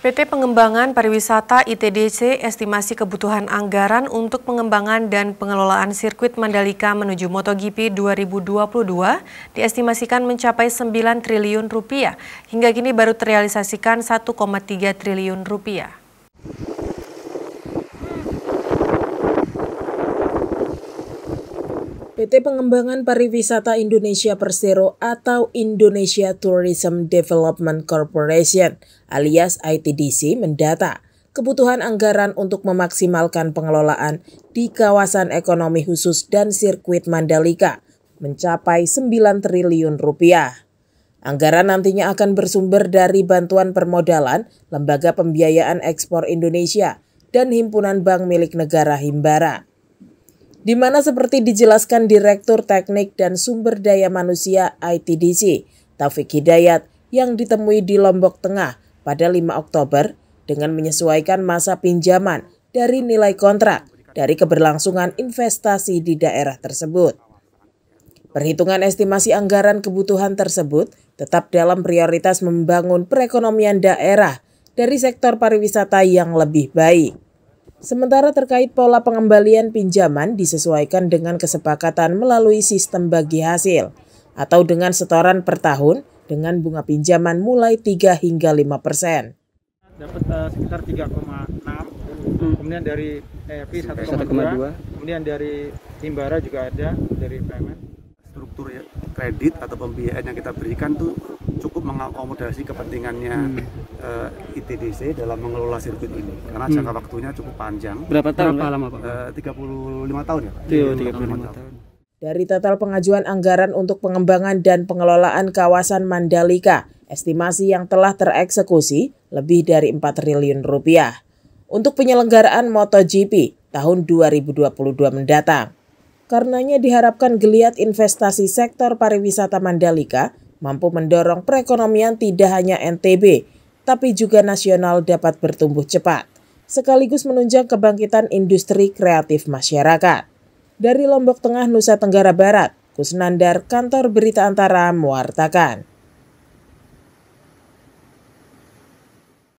PT Pengembangan Pariwisata ITDC estimasi kebutuhan anggaran untuk pengembangan dan pengelolaan sirkuit Mandalika menuju MotoGP 2022 diestimasikan mencapai 9 triliun rupiah. Hingga kini baru terrealisasikan 1,3 triliun rupiah. PT Pengembangan Pariwisata Indonesia Persero atau Indonesia Tourism Development Corporation alias ITDC mendata kebutuhan anggaran untuk memaksimalkan pengelolaan di kawasan ekonomi khusus dan sirkuit Mandalika mencapai 9 triliun rupiah. Anggaran nantinya akan bersumber dari bantuan permodalan Lembaga Pembiayaan Ekspor Indonesia dan Himpunan Bank Milik Negara Himbara. Di mana seperti dijelaskan Direktur Teknik dan Sumber Daya Manusia ITDC, Taufik Hidayat, yang ditemui di Lombok Tengah pada 5 Oktober dengan menyesuaikan masa pinjaman dari nilai kontrak dari keberlangsungan investasi di daerah tersebut. Perhitungan estimasi anggaran kebutuhan tersebut tetap dalam prioritas membangun perekonomian daerah dari sektor pariwisata yang lebih baik. Sementara terkait pola pengembalian pinjaman disesuaikan dengan kesepakatan melalui sistem bagi hasil atau dengan setoran per tahun dengan bunga pinjaman mulai 3 hingga 5%. Dapat sekitar 3,6, kemudian dari EFI 1,2, kemudian dari Himbara juga ada dari PMN. Struktur kredit atau pembiayaan yang kita berikan tuh cukup mengakomodasi kepentingannya ITDC dalam mengelola sirkuit ini karena jangka waktunya cukup panjang. Berapa lama Pak? 35 tahun ya. 35 tahun. Dari total pengajuan anggaran untuk pengembangan dan pengelolaan kawasan Mandalika, estimasi yang telah tereksekusi lebih dari 4 triliun rupiah untuk penyelenggaraan MotoGP tahun 2022 mendatang. Karenanya diharapkan geliat investasi sektor pariwisata Mandalika mampu mendorong perekonomian tidak hanya NTB, tapi juga nasional dapat bertumbuh cepat, sekaligus menunjang kebangkitan industri kreatif masyarakat. Dari Lombok Tengah, Nusa Tenggara Barat, Kusnandar, Kantor Berita Antara mewartakan.